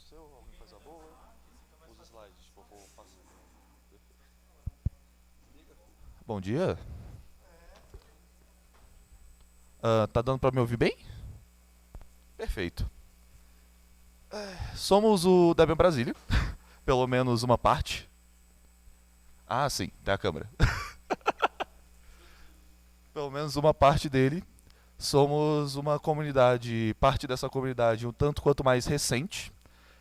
seu, alguém faz a boa. Os slides, tipo, eu vou passando. Bom dia. Tá dando pra me ouvir bem? Perfeito. Somos o Debian Brasília, pelo menos uma parte. Ah, sim, tem a câmera. Pelo menos uma parte dele. Somos uma comunidade, parte dessa comunidade um tanto quanto mais recente.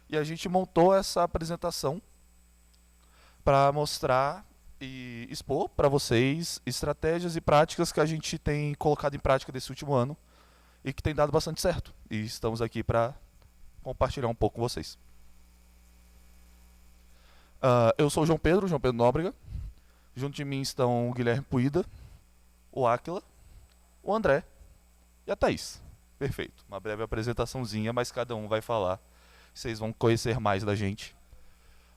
E a gente montou essa apresentação para mostrar e expor para vocês estratégias e práticas que a gente tem colocado em prática desse último ano e que tem dado bastante certo. E estamos aqui para compartilhar um pouco com vocês. Eu sou o João Pedro Nóbrega. Junto de mim estão o Guilherme Puída, o Áquila, o André e a Thaís. Perfeito. Uma breve apresentaçãozinha, mas cada um vai falar. Vocês vão conhecer mais da gente.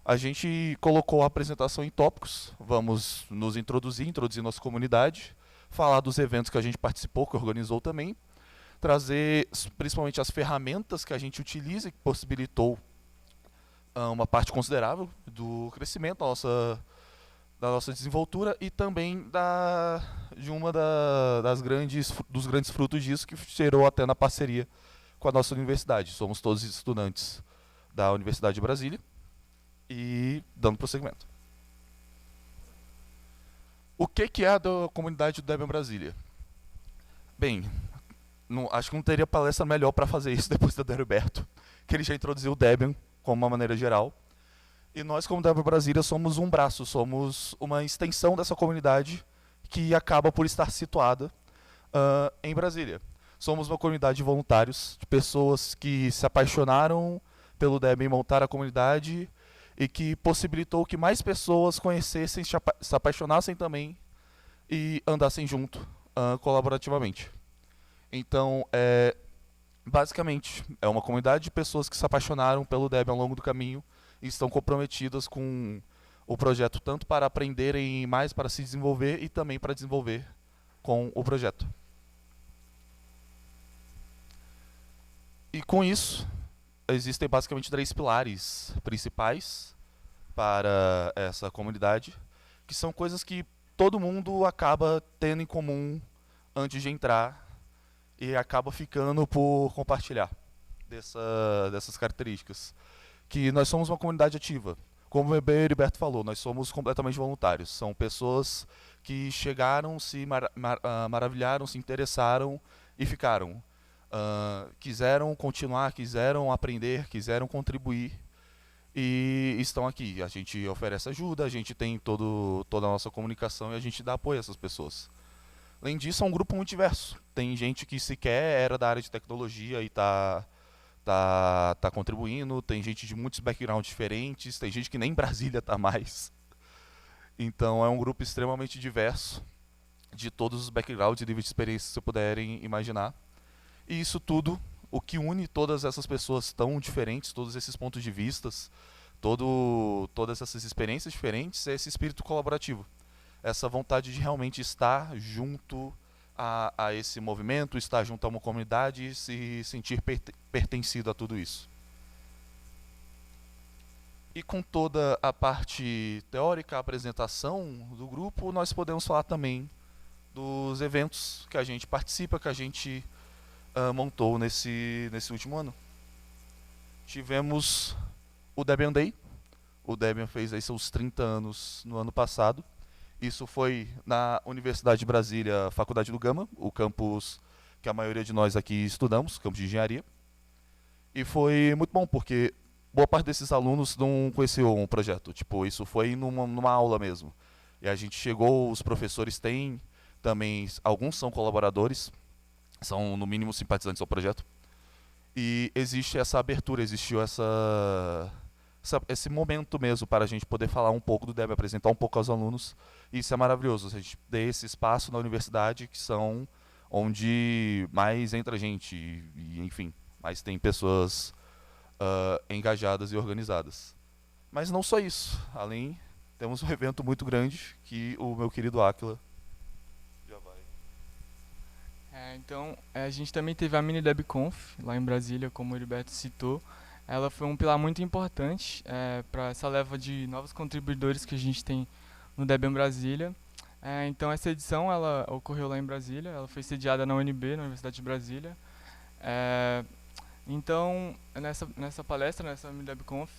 A gente colocou a apresentação em tópicos. Vamos nos introduzir nossa comunidade, falar dos eventos que a gente participou, que organizou também, trazer principalmente as ferramentas que a gente utiliza e que possibilitou uma parte considerável do crescimento da nossa desenvoltura e também de dos grandes frutos disso que gerou até na parceria com a nossa universidade. Somos todos estudantes da Universidade de Brasília e dando prosseguimento. O que é a da comunidade do Debian Brasília? Bem, acho que não teria palestra melhor para fazer isso depois do Heriberto, que ele já introduziu o Debian como uma maneira geral. E nós, como Debian Brasília, somos um braço, somos uma extensão dessa comunidade que acaba por estar situada em Brasília. Somos uma comunidade de voluntários, de pessoas que se apaixonaram pelo Debian e montaram a comunidade e que possibilitou que mais pessoas conhecessem, se apaixonassem também e andassem junto, colaborativamente. Então, basicamente, é uma comunidade de pessoas que se apaixonaram pelo Debian ao longo do caminho e estão comprometidas com o projeto tanto para aprenderem mais, para se desenvolver e também para desenvolver com o projeto. E com isso, existem basicamente 3 pilares principais para essa comunidade, que são coisas que todo mundo acaba tendo em comum antes de entrar e acaba ficando por compartilhar dessas características. Que nós somos uma comunidade ativa. Como o Heriberto falou, nós somos completamente voluntários. São pessoas que chegaram, se maravilharam, se interessaram e ficaram. Quiseram continuar, quiseram aprender, quiseram contribuir e estão aqui. A gente oferece ajuda, a gente tem toda a nossa comunicação e a gente dá apoio a essas pessoas. Além disso, é um grupo muito diverso. Tem gente que sequer era da área de tecnologia e tá contribuindo, tem gente de muitos backgrounds diferentes, tem gente que nem em Brasília tá mais. Então é um grupo extremamente diverso, de todos os backgrounds e níveis de experiência que vocês puderem imaginar. E isso tudo, o que une todas essas pessoas tão diferentes, todos esses pontos de vistas, todas essas experiências diferentes, é esse espírito colaborativo. Essa vontade de realmente estar junto a esse movimento, estar junto a uma comunidade e se sentir pertencido a tudo isso. E com toda a parte teórica, a apresentação do grupo, nós podemos falar também dos eventos que a gente participa, que a gente montou nesse último ano. Tivemos o Debian Day. O Debian fez aí seus 30 anos no ano passado. Isso foi na Universidade de Brasília, Faculdade do Gama, o campus que a maioria de nós aqui estudamos, campus de engenharia. E foi muito bom, porque boa parte desses alunos não conheciam o projeto. Tipo, isso foi numa aula mesmo. E a gente chegou, os professores têm também, alguns são colaboradores, são no mínimo simpatizantes ao projeto. E existe essa abertura, existiu esse momento mesmo para a gente poder falar um pouco do Debian, apresentar um pouco aos alunos. E isso é maravilhoso. A gente tem esse espaço na universidade que são onde mais entra gente e enfim, mais tem pessoas engajadas e organizadas. Mas não só isso. Além, temos um evento muito grande que o meu querido Aquila já vai. Então, a gente também teve a Mini DebConf lá em Brasília, como o Heriberto citou. ela foi um pilar muito importante para essa leva de novos contribuidores que a gente tem no Debian Brasília. Então essa edição ela ocorreu lá em Brasília, ela foi sediada na UNB, na Universidade de Brasília. É, então nessa palestra, nessa MinDebConf,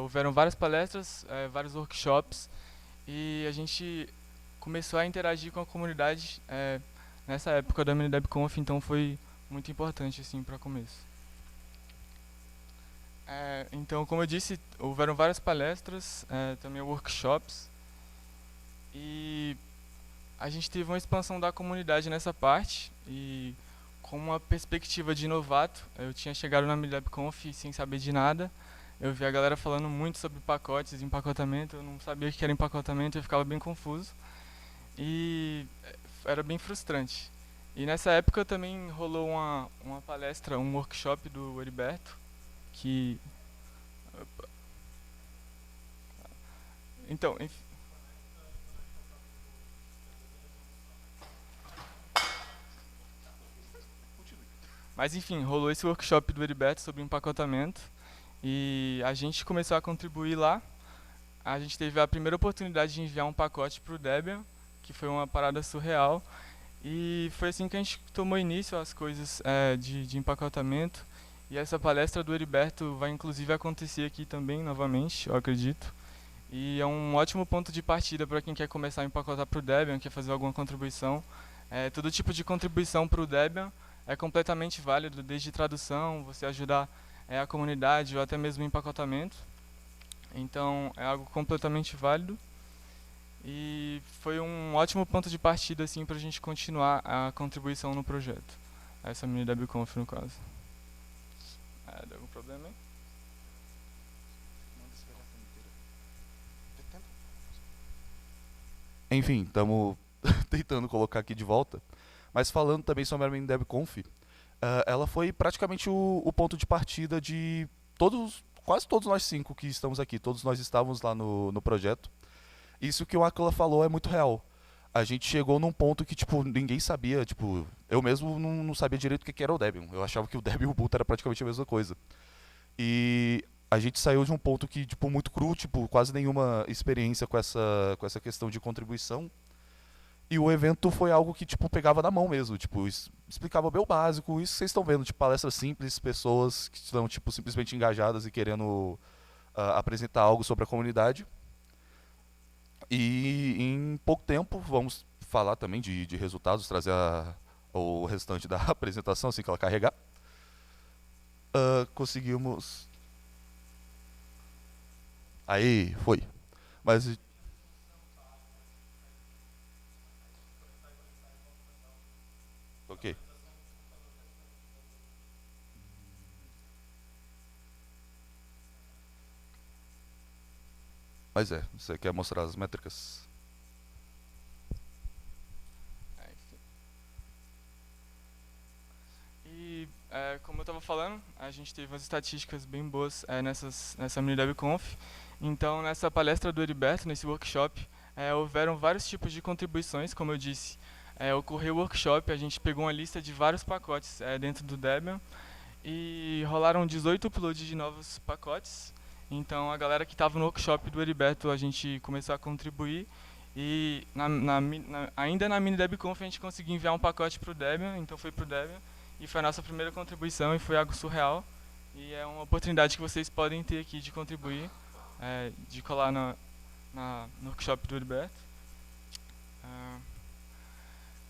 houveram várias palestras, vários workshops e a gente começou a interagir com a comunidade nessa época da MinDebConf, então foi muito importante assim para começo. Então, como eu disse, houveram várias palestras, também workshops, e a gente teve uma expansão da comunidade nessa parte, e com uma perspectiva de novato, eu tinha chegado na MinDebConf sem saber de nada, eu vi a galera falando muito sobre pacotes e empacotamento, eu não sabia o que era empacotamento, eu ficava bem confuso, e era bem frustrante. E nessa época também rolou uma palestra, um workshop do Heriberto, que... Então, mas enfim, rolou esse workshop do Heriberto sobre empacotamento e a gente começou a contribuir lá. A gente teve a primeira oportunidade de enviar um pacote para o Debian, que foi uma parada surreal. E foi assim que a gente tomou início às coisas de empacotamento. E essa palestra do Heriberto vai inclusive acontecer aqui também, novamente, eu acredito. E é um ótimo ponto de partida para quem quer começar a empacotar para o Debian, quer fazer alguma contribuição. Todo tipo de contribuição para o Debian é completamente válido, desde tradução, você ajudar a comunidade ou até mesmo empacotamento. Então é algo completamente válido. E foi um ótimo ponto de partida assim, para a gente continuar a contribuição no projeto. Essa mini DebConf no caso. Deu algum problema aí? Enfim, estamos tentando colocar aqui de volta. Mas falando também sobre a MinDebConf, ela foi praticamente o ponto de partida de quase todos nós 5 que estamos aqui. Todos nós estávamos lá no projeto. Isso que o Aquila falou é muito real. A gente chegou num ponto que, tipo, ninguém sabia, tipo, eu mesmo não sabia direito o que era o Debian. Eu achava que o Debian e o Ubuntu era praticamente a mesma coisa. E a gente saiu de um ponto que, tipo, muito cru, tipo, quase nenhuma experiência com essa questão de contribuição. E o evento foi algo que, tipo, pegava na mão mesmo, tipo, explicava bem o básico, isso que vocês estão vendo, tipo, palestras simples, pessoas que estão, tipo, simplesmente engajadas e querendo apresentar algo sobre a comunidade. E em pouco tempo vamos falar também de resultados, trazer o restante da apresentação, assim que ela carregar. Conseguimos. Aí, foi. Mas. Ok. Mas você quer mostrar as métricas? Enfim. E como eu estava falando, a gente teve umas estatísticas bem boas nessa mini DebConf. Então, nessa palestra do Heriberto, nesse workshop, houveram vários tipos de contribuições, como eu disse. Ocorreu o workshop, a gente pegou uma lista de vários pacotes dentro do Debian e rolaram 18 uploads de novos pacotes. Então, a galera que estava no workshop do Heriberto, a gente começou a contribuir. E ainda na mini DebConf a gente conseguiu enviar um pacote para o Debian, então foi para o Debian. E foi a nossa primeira contribuição e foi algo surreal. E é uma oportunidade que vocês podem ter aqui de contribuir, de colar no workshop do Heriberto.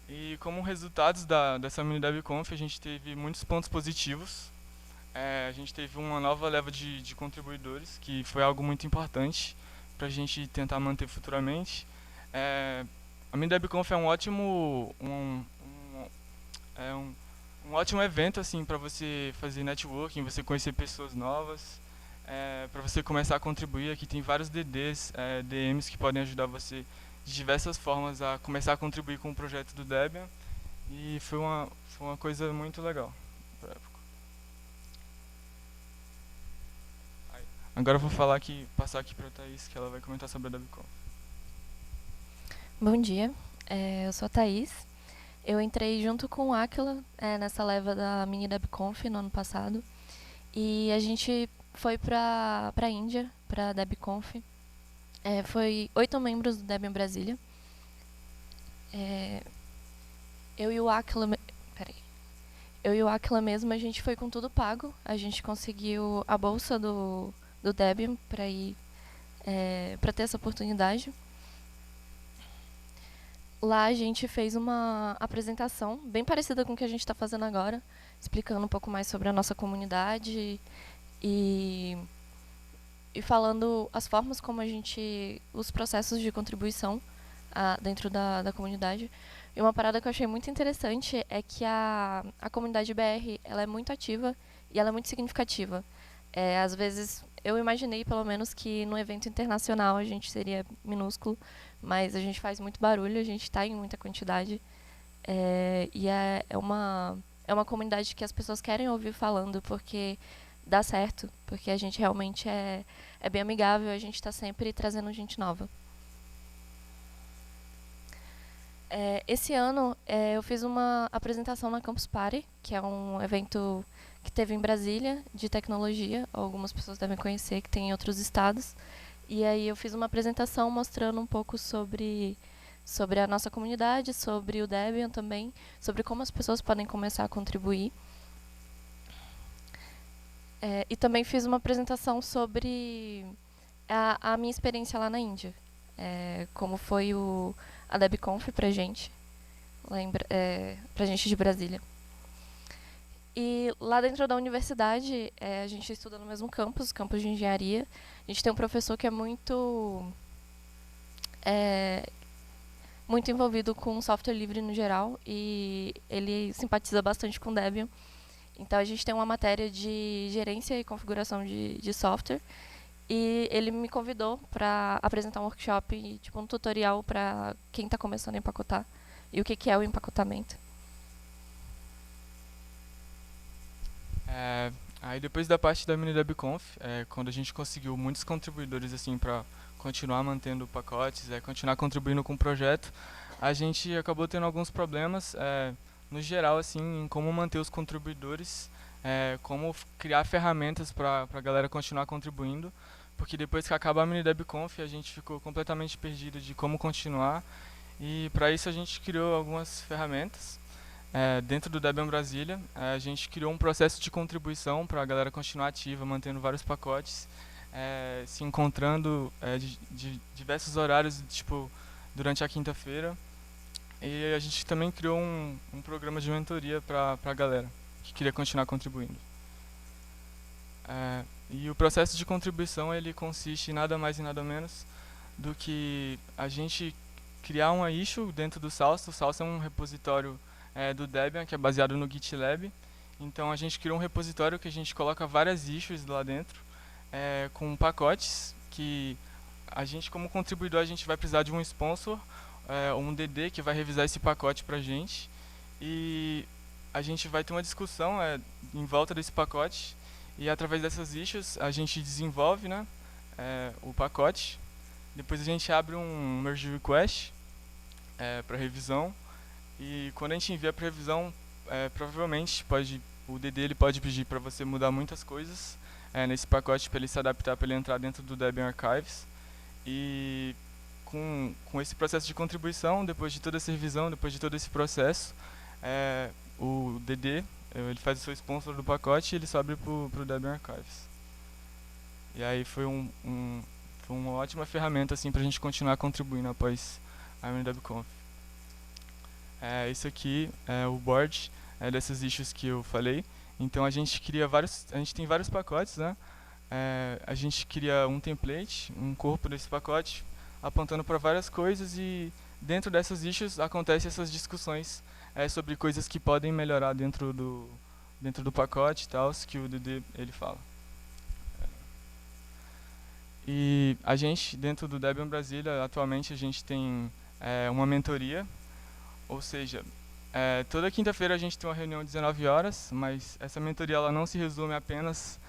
E como resultados dessa mini DebConf, a gente teve muitos pontos positivos. A gente teve uma nova leva de contribuidores, que foi algo muito importante para a gente tentar manter futuramente. A mini DebConf é um ótimo um ótimo evento assim para você fazer networking, você conhecer pessoas novas, para você começar a contribuir. Aqui tem vários DDs, DMs que podem ajudar você de diversas formas a começar a contribuir com o projeto do Debian. E foi uma coisa muito legal pra época. Agora eu vou passar aqui para a Thaís, que ela vai comentar sobre a DebConf. Bom dia, eu sou a Thaís. Eu entrei junto com o Aquila nessa leva da mini DebConf no ano passado. E a gente foi para a Índia, para a DebConf. Foi 8 membros do Debian Brasília. Eu e o Aquila mesmo, a gente foi com tudo pago. A gente conseguiu a bolsa do Debian para ir para ter essa oportunidade. Lá a gente fez uma apresentação bem parecida com o que a gente está fazendo agora, explicando um pouco mais sobre a nossa comunidade e falando as formas como os processos de contribuição dentro da comunidade. E uma parada que eu achei muito interessante é que a comunidade BR ela é muito ativa e ela é muito significativa. Às vezes, eu imaginei, pelo menos, que no evento internacional a gente seria minúsculo, mas a gente faz muito barulho, a gente está em muita quantidade. E é uma comunidade que as pessoas querem ouvir falando, porque dá certo, porque a gente realmente é bem amigável, a gente está sempre trazendo gente nova. Esse ano eu fiz uma apresentação na Campus Party, que é um evento que teve em Brasília, de tecnologia. Algumas pessoas devem conhecer, que tem em outros estados. E aí eu fiz uma apresentação mostrando um pouco sobre a nossa comunidade, sobre o Debian também, sobre como as pessoas podem começar a contribuir. E também fiz uma apresentação sobre a minha experiência lá na Índia. Como foi a DebConf pra gente, pra gente de Brasília. E lá dentro da universidade, a gente estuda no mesmo campus de engenharia. A gente tem um professor que é muito envolvido com software livre no geral, e ele simpatiza bastante com Debian. Então a gente tem uma matéria de gerência e configuração de software, e ele me convidou para apresentar um workshop, tipo um tutorial para quem está começando a empacotar e o que é o empacotamento. Aí depois da parte da mini DebConf, quando a gente conseguiu muitos contribuidores assim para continuar mantendo pacotes, continuar contribuindo com o projeto, a gente acabou tendo alguns problemas no geral assim em como manter os contribuidores, como criar ferramentas para a galera continuar contribuindo, porque depois que acaba a mini DebConf a gente ficou completamente perdido de como continuar, e para isso a gente criou algumas ferramentas. Dentro do Debian Brasília, a gente criou um processo de contribuição para a galera continuar ativa, mantendo vários pacotes, se encontrando de diversos horários, tipo, durante a quinta-feira. E a gente também criou um programa de mentoria para a galera que queria continuar contribuindo. E o processo de contribuição ele consiste em nada mais e nada menos do que a gente criar uma issue dentro do Salsa. O Salsa é um repositório do Debian, que é baseado no GitLab. Então a gente criou um repositório que a gente coloca várias issues lá dentro, com pacotes que a gente, como contribuidor, a gente vai precisar de um sponsor, um DD que vai revisar esse pacote pra gente, e a gente vai ter uma discussão em volta desse pacote, e através dessas issues a gente desenvolve, né, o pacote. Depois a gente abre um merge request para revisão. E quando a gente envia para revisão, provavelmente o DD ele pode pedir para você mudar muitas coisas nesse pacote para ele se adaptar, para ele entrar dentro do Debian Archives. E com esse processo de contribuição, depois de toda essa revisão, depois de todo esse processo, o DD ele faz o seu sponsor do pacote e ele sobe para o Debian Archives. E aí foi uma ótima ferramenta assim, para a gente continuar contribuindo após a DebConf. Isso aqui é o board dessas issues que eu falei. Então a gente tem vários pacotes, né? A gente cria um template, um corpo desse pacote, apontando para várias coisas, e dentro dessas issues acontecem essas discussões sobre coisas que podem melhorar dentro do pacote e tal, que o DD ele fala. E a gente, dentro do Debian Brasília, atualmente a gente tem uma mentoria. Ou seja, toda quinta-feira a gente tem uma reunião às 19 horas, mas essa mentoria ela não se resume apenas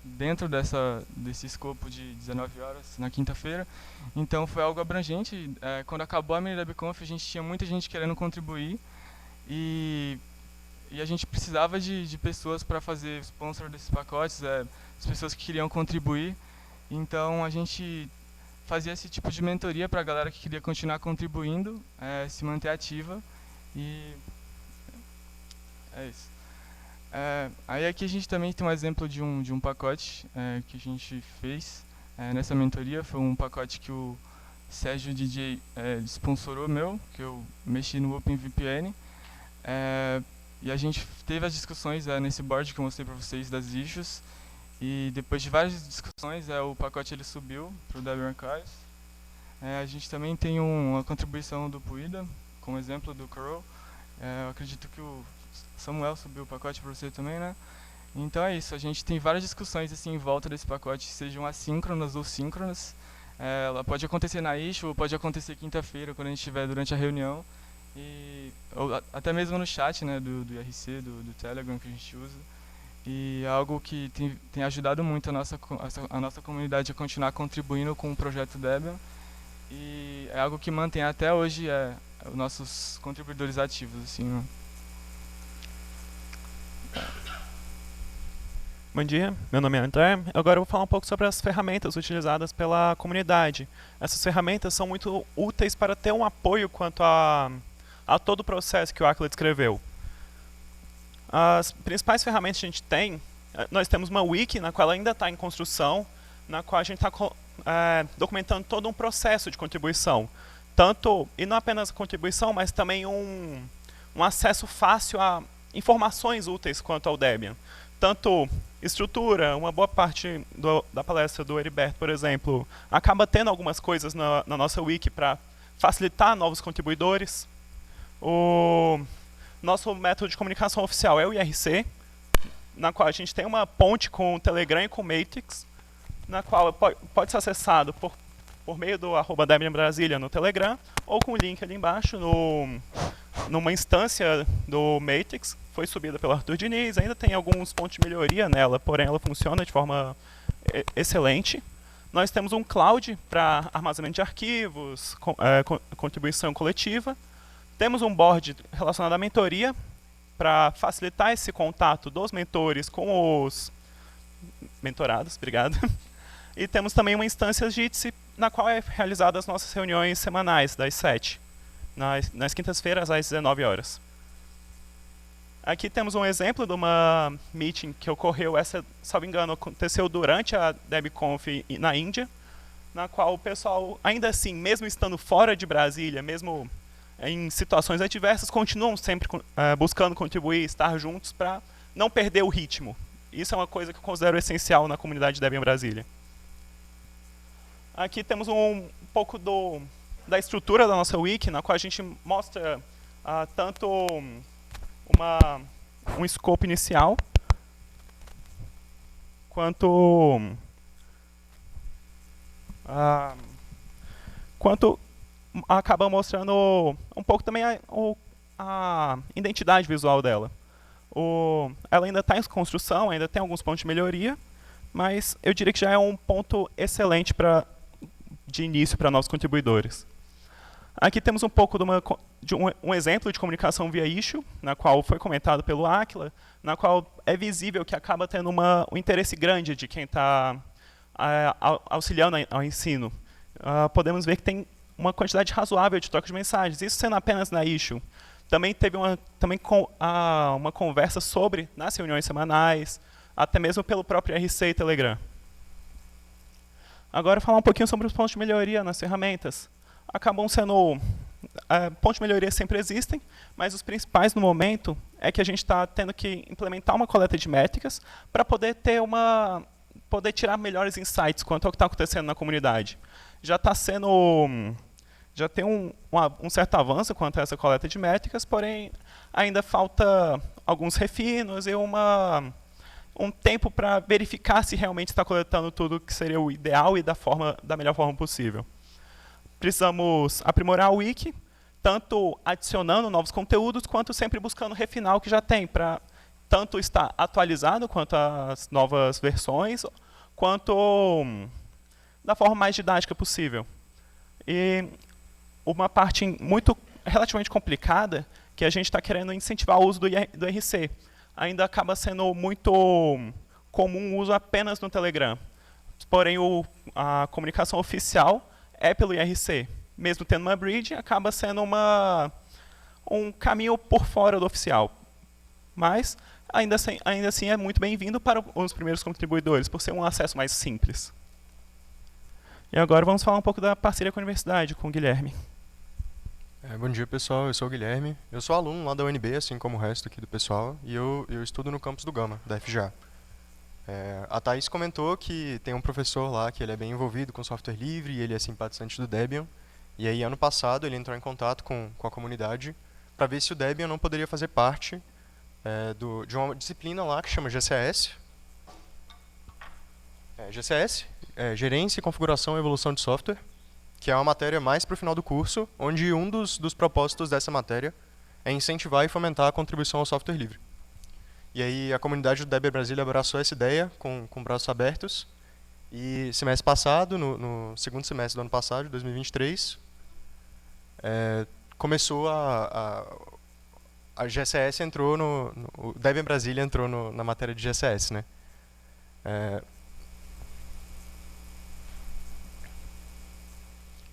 dentro desse escopo de 19 horas na quinta-feira. Então foi algo abrangente. Quando acabou a mini DebConf, a gente tinha muita gente querendo contribuir, e E a gente precisava de pessoas para fazer sponsor desses pacotes, as pessoas que queriam contribuir. Então a gente fazia esse tipo de mentoria para a galera que queria continuar contribuindo, se manter ativa. E é isso. Aí aqui a gente também tem um exemplo de um pacote que a gente fez nessa mentoria. Foi um pacote que o Sérgio DJ sponsorou meu, que eu mexi no OpenVPN. E a gente teve as discussões nesse board que eu mostrei para vocês das issues. E depois de várias discussões, o pacote ele subiu para o Debian Archives. A gente também tem uma contribuição do Puida, como exemplo do curl. Eu acredito que o Samuel subiu o pacote para você também, né? Então é isso, a gente tem várias discussões assim em volta desse pacote, sejam assíncronas ou síncronas. Ela pode acontecer na issue ou pode acontecer quinta-feira, quando a gente estiver durante a reunião. Ou até mesmo no chat, né, do IRC, do Telegram que a gente usa. E é algo que tem ajudado muito a nossa comunidade a continuar contribuindo com o projeto Debian. E é algo que mantém até hoje os nossos contribuidores ativos, assim, né? Bom dia, meu nome é André. Agora eu vou falar um pouco sobre as ferramentas utilizadas pela comunidade. Essas ferramentas são muito úteis para ter um apoio quanto a todo o processo que o Aquila descreveu. As principais ferramentas que a gente tem, nós temos uma wiki, na qual ainda está em construção, na qual a gente está documentando todo um processo de contribuição. E não apenas a contribuição, mas também um acesso fácil a informações úteis quanto ao Debian. Tanto estrutura, uma boa parte da palestra do Heriberto, por exemplo, acaba tendo algumas coisas na nossa wiki para facilitar novos contribuidores. O nosso método de comunicação oficial é o IRC, na qual a gente tem uma ponte com o Telegram e com o Matrix, na qual pode ser acessado por meio do @Debian Brasília no Telegram, ou com o link ali embaixo numa instância do Matrix, foi subida pelo Arthur Diniz, ainda tem alguns pontos de melhoria nela, porém ela funciona de forma excelente. Nós temos um cloud para armazenamento de arquivos, contribuição coletiva. Temos um board relacionado à mentoria, para facilitar esse contato dos mentores com os mentorados, obrigado. E temos também uma instância Jitsi, na qual é realizadas as nossas reuniões semanais, das 7, nas quintas-feiras, às 19 horas. Aqui temos um exemplo de uma meeting que ocorreu, salvo engano, aconteceu durante a DebConf na Índia, na qual o pessoal, ainda assim, mesmo estando fora de Brasília, mesmo em situações adversas, continuam sempre buscando contribuir, estar juntos para não perder o ritmo. Isso é uma coisa que eu considero essencial na comunidade Debian Brasília. Aqui temos um pouco da estrutura da nossa wiki, na qual a gente mostra tanto um scope inicial, quanto acaba mostrando um pouco também a identidade visual dela. Ela ainda está em construção, ainda tem alguns pontos de melhoria, mas eu diria que já é um ponto excelente de início para novos contribuidores. Aqui temos um pouco de um exemplo de comunicação via issue, na qual foi comentado pelo Aquila, na qual é visível que acaba tendo um interesse grande de quem está auxiliando ao ensino. Podemos ver que tem uma quantidade razoável de troca de mensagens, isso sendo apenas na issue. Também teve uma conversa sobre, nas reuniões semanais, até mesmo pelo próprio RC e Telegram. Agora, falar um pouquinho sobre os pontos de melhoria nas ferramentas. Acabam sendo... pontos de melhoria sempre existem, mas os principais no momento é que a gente está tendo que implementar uma coleta de métricas para poder tirar melhores insights quanto ao que está acontecendo na comunidade. Já tem um certo avanço quanto a essa coleta de métricas, porém ainda falta alguns refinos e um tempo para verificar se realmente está coletando tudo que seria o ideal e da melhor forma possível. Precisamos aprimorar o wiki, tanto adicionando novos conteúdos, quanto sempre buscando refinar o que já tem, para tanto estar atualizado quanto às novas versões, quanto da forma mais didática possível. E uma parte relativamente complicada que a gente está querendo incentivar o uso do RC. Ainda acaba sendo muito comum o uso apenas no Telegram. Porém, a comunicação oficial é pelo IRC. Mesmo tendo uma bridge, acaba sendo um caminho por fora do oficial. Mas, ainda assim é muito bem-vindo para os primeiros contribuidores, por ser um acesso mais simples. E agora vamos falar um pouco da parceria com a universidade, com o Guilherme. Bom dia, pessoal. Eu sou o Guilherme. Eu sou aluno lá da UNB, assim como o resto aqui do pessoal, e eu estudo no campus do Gama, da FGA. A Thaís comentou que tem um professor lá que ele é bem envolvido com software livre e ele é simpatizante do Debian. E aí, ano passado, ele entrou em contato com a comunidade para ver se o Debian não poderia fazer parte de uma disciplina lá que chama GCS. GCS, Gerência, Configuração e Evolução de Software, que é uma matéria mais para o final do curso, onde um dos propósitos dessa matéria é incentivar e fomentar a contribuição ao software livre. E aí a comunidade do Debian Brasília abraçou essa ideia com braços abertos. E semestre passado, no segundo semestre do ano passado, de 2023, começou a GCS entrou o Debian Brasília entrou na matéria de GCS, né?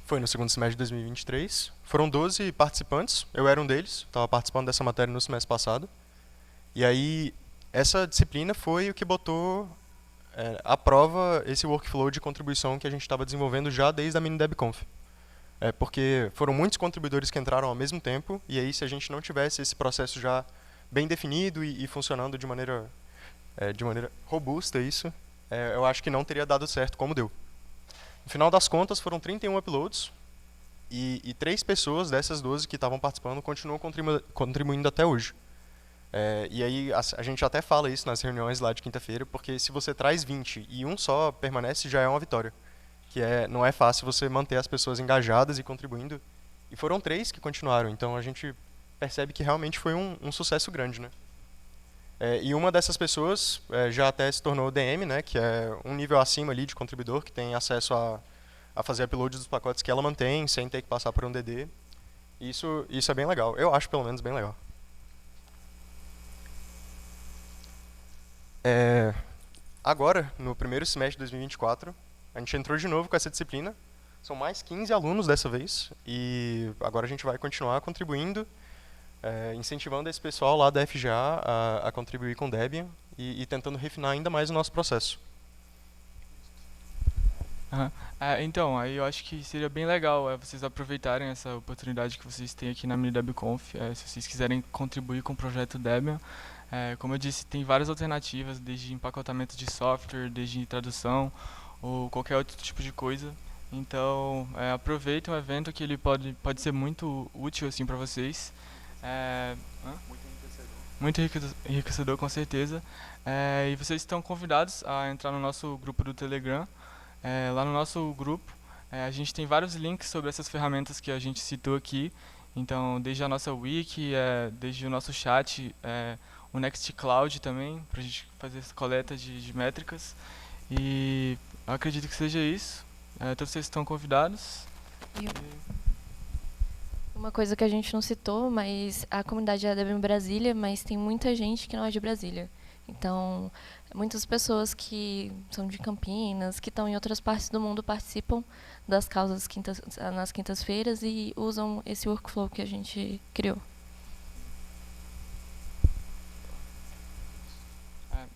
Foi no segundo semestre de 2023. Foram 12 participantes, eu era um deles, estava participando dessa matéria no semestre passado. E aí, essa disciplina foi o que botou à prova esse workflow de contribuição que a gente estava desenvolvendo já desde a MiniDebConf. Porque foram muitos contribuidores que entraram ao mesmo tempo, e aí se a gente não tivesse esse processo já bem definido e funcionando de maneira robusta, eu acho que não teria dado certo como deu. No final das contas, foram 31 uploads, e 3 pessoas dessas 12 que estavam participando continuam contribuindo até hoje. E aí a gente até fala isso nas reuniões lá de quinta-feira, porque se você traz 20 e um só permanece, já é uma vitória. Não é fácil você manter as pessoas engajadas e contribuindo. E foram 3 que continuaram, então a gente percebe que realmente foi um sucesso grande, né? E uma dessas pessoas já até se tornou DM, né, que é um nível acima ali de contribuidor, que tem acesso a fazer upload dos pacotes que ela mantém, sem ter que passar por um DD. Isso é bem legal, eu acho pelo menos bem legal. Agora, no primeiro semestre de 2024, a gente entrou de novo com essa disciplina. São mais 15 alunos dessa vez, e agora a gente vai continuar contribuindo, incentivando esse pessoal lá da FGA a contribuir com Debian e tentando refinar ainda mais o nosso processo. Então, aí eu acho que seria bem legal vocês aproveitarem essa oportunidade que vocês têm aqui na MiniDebConf, se vocês quiserem contribuir com o projeto Debian. Como eu disse, tem várias alternativas, desde empacotamento de software, desde tradução, ou qualquer outro tipo de coisa. Então, aproveitem o evento, que ele pode ser muito útil assim, para vocês. Muito enriquecedor, com certeza. E vocês estão convidados a entrar no nosso grupo do Telegram. Lá no nosso grupo, a gente tem vários links sobre essas ferramentas que a gente citou aqui. Então, desde a nossa wiki, desde o nosso chat, o Nextcloud também, para a gente fazer essa coleta de métricas. E eu acredito que seja isso. Todos vocês estão convidados. Uma coisa que a gente não citou, mas a comunidade é Debian Brasília, mas tem muita gente que não é de Brasília. Então, muitas pessoas que são de Campinas, que estão em outras partes do mundo, participam das causas nas quintas-feiras e usam esse workflow que a gente criou.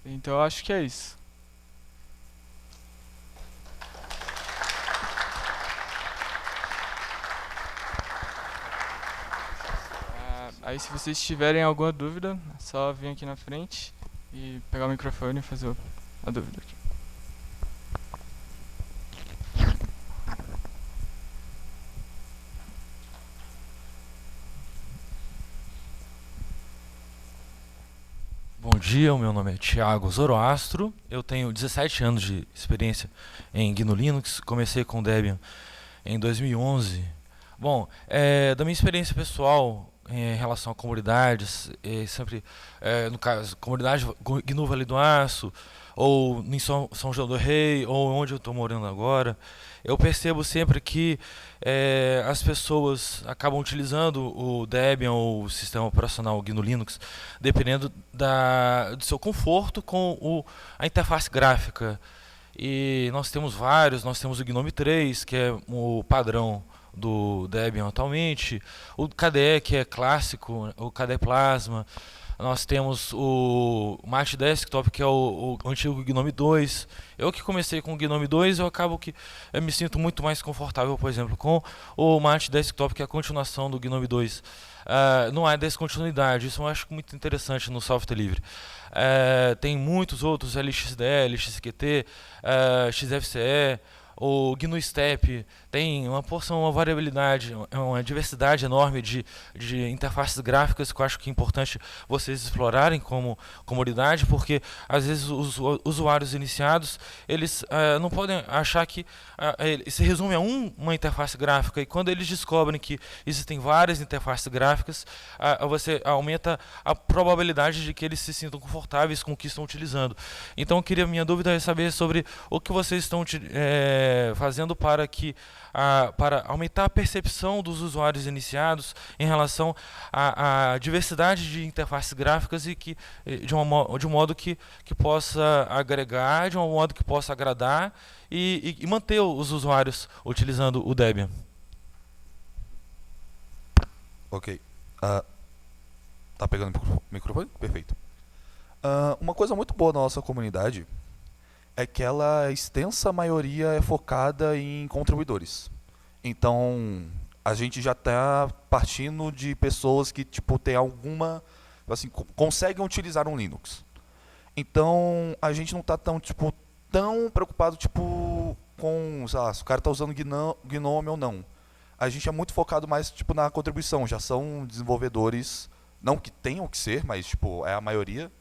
Então, eu acho que é isso. Aí, se vocês tiverem alguma dúvida, é só vir aqui na frente e pegar o microfone e fazer a dúvida aqui. Bom dia, o meu nome é Thiago Zoroastro, eu tenho 17 anos de experiência em GNU Linux, comecei com Debian em 2011. Bom, da minha experiência pessoal, em relação a comunidades, sempre, no caso, comunidade GNU Vale do Aço, ou em São João do Rei, ou onde eu estou morando agora, eu percebo sempre que as pessoas acabam utilizando o Debian ou o sistema operacional GNU Linux, dependendo do seu conforto com a interface gráfica. E nós temos vários, nós temos o GNOME 3, que é o padrão do Debian atualmente, o KDE, que é clássico, o KDE Plasma. Nós temos o Mate Desktop, que é o antigo GNOME 2. Eu que comecei com o GNOME 2, eu acabo que eu me sinto muito mais confortável, por exemplo, com o Mate Desktop, que é a continuação do GNOME 2. Não há descontinuidade, isso eu acho muito interessante no software livre. Tem muitos outros, LXDE, LXQT, XFCE, o GNU Step, tem uma porção, uma variabilidade, uma diversidade enorme de interfaces gráficas que eu acho que é importante vocês explorarem como comunidade, porque às vezes os usuários iniciados, eles não podem achar que se resume a uma interface gráfica, e quando eles descobrem que existem várias interfaces gráficas, você aumenta a probabilidade de que eles se sintam confortáveis com o que estão utilizando. Então, minha dúvida é saber sobre o que vocês estão fazendo para aumentar a percepção dos usuários iniciados em relação à diversidade de interfaces gráficas e que de um modo que possa agregar, de um modo que possa agradar e manter os usuários utilizando o Debian. Ok. Tá pegando o microfone? Perfeito. Uma coisa muito boa da nossa comunidade é que a extensa maioria é focada em contribuidores. Então, a gente já está partindo de pessoas que tem alguma, assim, conseguem utilizar um Linux. Então, a gente não está tão preocupado com, sei lá, se o cara está usando GNOME ou não. A gente é muito focado mais na contribuição. Já são desenvolvedores, não que tenham que ser, mas é a maioria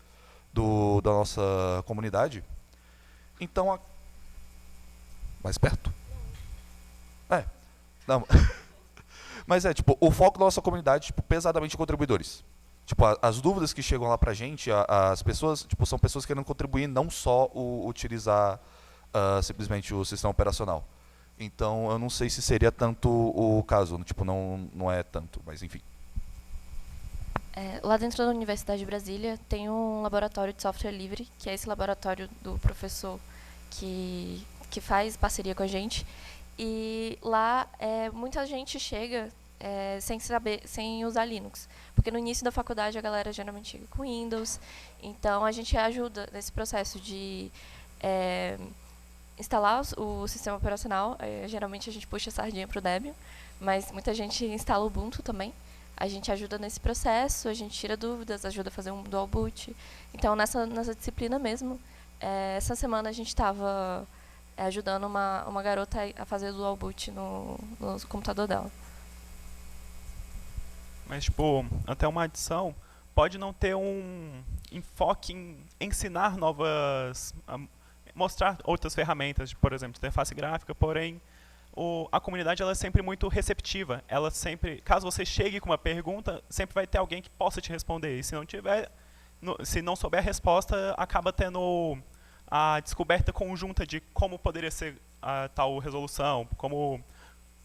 da nossa comunidade. Então, mais perto? Não. Mas o foco da nossa comunidade, pesadamente contribuidores. As dúvidas que chegam lá pra gente, as pessoas, são pessoas querendo contribuir, não só utilizar simplesmente o sistema operacional. Então, eu não sei se seria tanto o caso, não é tanto, mas enfim. Lá dentro da Universidade de Brasília tem um laboratório de software livre, que é esse laboratório do professor que faz parceria com a gente. E lá muita gente chega sem usar Linux, porque no início da faculdade a galera geralmente chega com Windows, então a gente ajuda nesse processo de instalar o sistema operacional. Geralmente a gente puxa a sardinha para o Debian, mas muita gente instala o Ubuntu também. A gente ajuda nesse processo, a gente tira dúvidas, ajuda a fazer um dual boot. Então, nessa disciplina mesmo, essa semana a gente estava ajudando uma garota a fazer o dual boot no computador dela. Mas, até uma adição, pode não ter um enfoque em ensinar mostrar outras ferramentas, por exemplo, interface gráfica, porém, a comunidade ela é sempre muito receptiva. Ela sempre, caso você chegue com uma pergunta, sempre vai ter alguém que possa te responder. E se não tiver, se não souber a resposta, acaba tendo a descoberta conjunta de como poderia ser a tal resolução,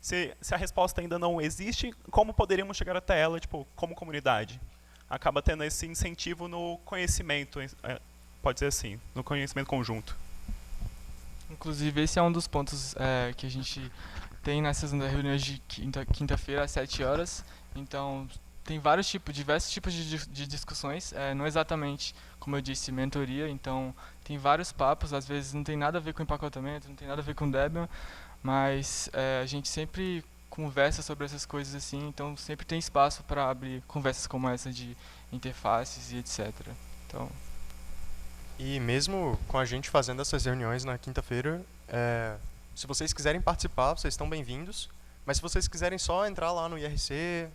se a resposta ainda não existe, como poderíamos chegar até ela, como comunidade. Acaba tendo esse incentivo no conhecimento, pode ser assim, no conhecimento conjunto. Inclusive, esse é um dos pontos que a gente tem nessas reuniões de quinta-feira às 7 horas. Então, tem diversos tipos de discussões, não exatamente, como eu disse, mentoria. Então, tem vários papos, às vezes não tem nada a ver com empacotamento, não tem nada a ver com Debian, mas a gente sempre conversa sobre essas coisas assim, então sempre tem espaço para abrir conversas como essa de interfaces e etc. Então... E mesmo com a gente fazendo essas reuniões na quinta-feira, se vocês quiserem participar, vocês estão bem-vindos. Mas se vocês quiserem só entrar lá no IRC,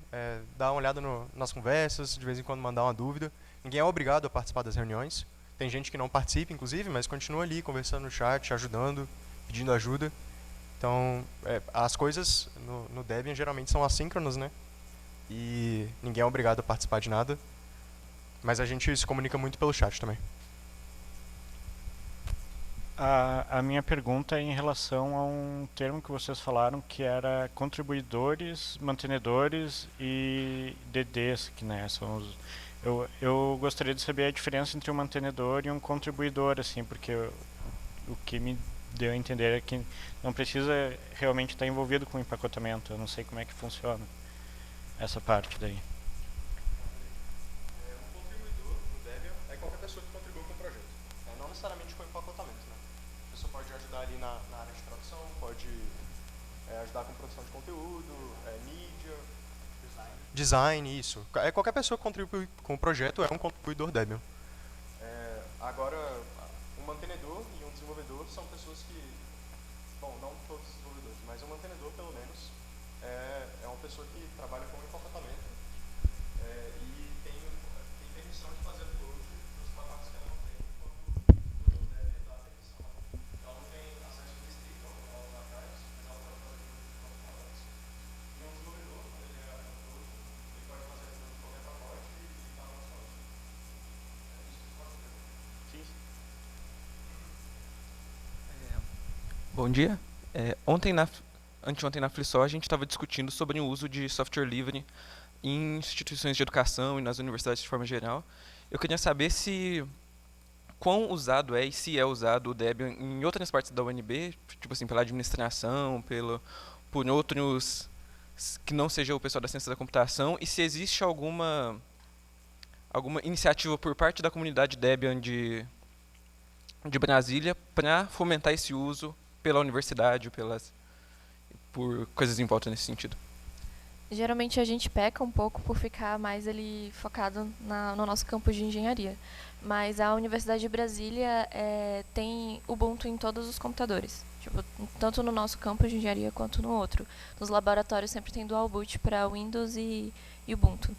dar uma olhada nas conversas, de vez em quando mandar uma dúvida, ninguém é obrigado a participar das reuniões. Tem gente que não participa, inclusive, mas continua ali conversando no chat, ajudando, pedindo ajuda. Então, as coisas no Debian geralmente são assíncronas, né? e ninguém é obrigado a participar de nada, mas a gente se comunica muito pelo chat também. A minha pergunta é em relação a um termo que vocês falaram que era contribuidores, mantenedores e DDs, que né, são os... Eu gostaria de saber a diferença entre um mantenedor e um contribuidor, assim, porque o que me deu a entender é que não precisa realmente estar envolvido com o empacotamento. Eu não sei como é que funciona essa parte daí. Um contribuidor no Debian é qualquer pessoa que contribui com o projeto. Não necessariamente com o empacotamento, né? A pessoa pode ajudar ali na área de tradução, pode ajudar com produção de conteúdo, mídia, design, isso. Qualquer pessoa que contribui com o projeto é um contribuidor Debian. Agora, um mantenedor e um desenvolvedor são pessoas que, bom, não todos os desenvolvedores, mas um mantenedor, pelo menos, é uma pessoa que trabalha com empacotamento e tem permissão de fazer upload dos pacotes que ela não tem quando o Debian dá a permissão. Ela não tem acesso restrito aos arquivos, mas ela pode fazer upload de pacotes. E um desenvolvedor, quando ele é upload, ele pode fazer upload de qualquer pacote e está no nosso código. Isso que pode ser. Sim. Bom dia. Anteontem na FliSol a gente estava discutindo sobre o uso de software livre em instituições de educação e nas universidades de forma geral. Eu queria saber quão usado é e se é usado o Debian em outras partes da UNB, tipo assim, pela administração, por outros que não seja o pessoal da ciência da computação, e se existe alguma iniciativa por parte da comunidade Debian de Brasília para fomentar esse uso pela universidade, por coisas em volta nesse sentido. Geralmente a gente peca um pouco por ficar mais ali focado no nosso campus de engenharia. Mas a Universidade de Brasília tem Ubuntu em todos os computadores. Tipo, tanto no nosso campus de engenharia quanto no outro. Nos laboratórios sempre tem dual boot para Windows e Ubuntu.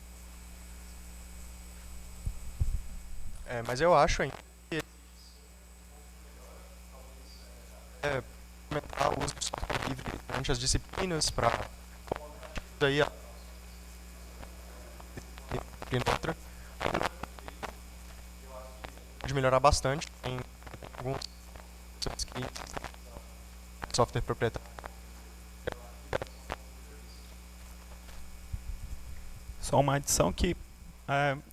Mas eu acho ainda que aumentar o uso do software livre durante as disciplinas para daí a outra pode melhorar bastante. Tem alguns software proprietário. Só uma adição que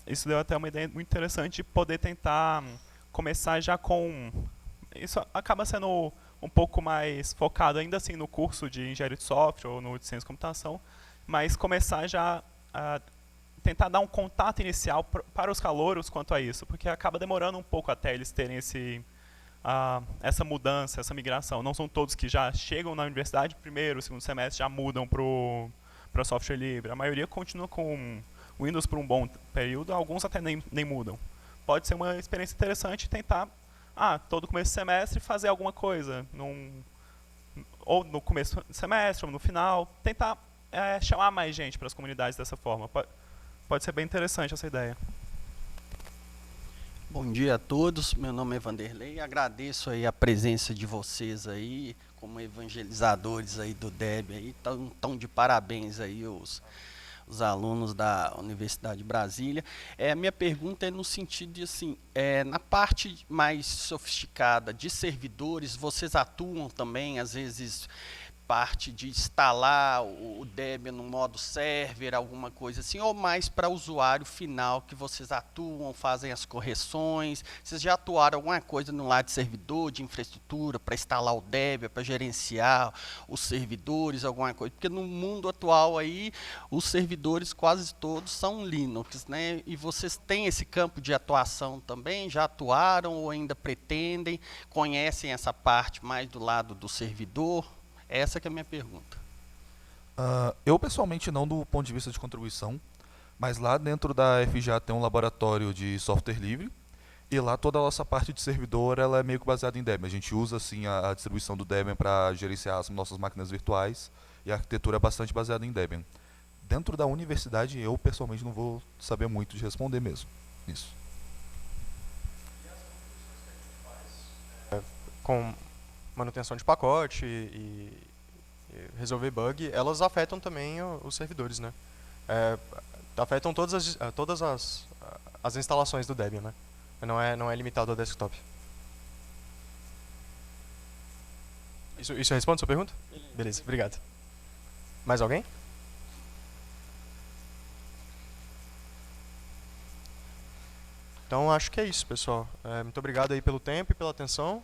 isso deu até uma ideia muito interessante de poder tentar começar já com... Isso acaba sendo um pouco mais focado ainda assim no curso de engenharia de software ou no de ciência de computação, mas começar já a tentar dar um contato inicial para os calouros quanto a isso, porque acaba demorando um pouco até eles terem essa mudança, essa migração. Não são todos que já chegam na universidade, primeiro, segundo semestre, já mudam para software livre. A maioria continua com Windows por um bom período, alguns até nem mudam. Pode ser uma experiência interessante tentar, todo começo de semestre, fazer alguma coisa, ou no começo do semestre, ou no final, tentar chamar mais gente para as comunidades dessa forma. Pode ser bem interessante essa ideia. Bom dia a todos, meu nome é Vanderlei, agradeço aí a presença de vocês aí, como evangelizadores aí do Debian aí, tão de parabéns aí os alunos da Universidade de Brasília. A minha pergunta é no sentido de, assim, na parte mais sofisticada de servidores, vocês atuam também, às vezes, parte de instalar o Debian no modo server, alguma coisa assim, ou mais para o usuário final que vocês atuam, fazem as correções? Vocês já atuaram alguma coisa no lado de servidor, de infraestrutura, para instalar o Debian, para gerenciar os servidores, alguma coisa? Porque no mundo atual aí, os servidores quase todos são Linux, né? E vocês têm esse campo de atuação também? Já atuaram ou ainda pretendem? Conhecem essa parte mais do lado do servidor? Essa que é a minha pergunta. Eu pessoalmente não do ponto de vista de contribuição, mas lá dentro da FJ tem um laboratório de software livre, e lá toda a nossa parte de servidor ela é meio que baseada em Debian. A gente usa assim a distribuição do Debian para gerenciar as nossas máquinas virtuais, e a arquitetura é bastante baseada em Debian. Dentro da universidade eu pessoalmente não vou saber muito de responder mesmo isso. Com manutenção de pacote e resolver bug, elas afetam também os servidores, né? afetam todas as instalações do Debian, né? Não é limitado ao desktop. Isso responde a sua pergunta? Beleza, obrigado. Mais alguém? Então acho que é isso, pessoal. Muito obrigado aí pelo tempo e pela atenção.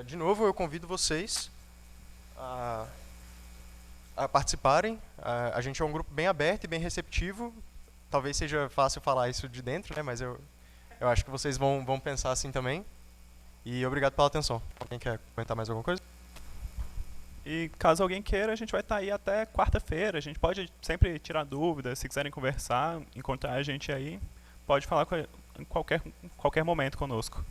De novo, eu convido vocês a participarem. A gente é um grupo bem aberto e bem receptivo. Talvez seja fácil falar isso de dentro, né? Mas eu acho que vocês vão pensar assim também. E obrigado pela atenção. Alguém quer comentar mais alguma coisa? E caso alguém queira, a gente vai estar aí até quarta-feira. A gente pode sempre tirar dúvidas, se quiserem conversar, encontrar a gente aí. Pode falar em qualquer momento conosco.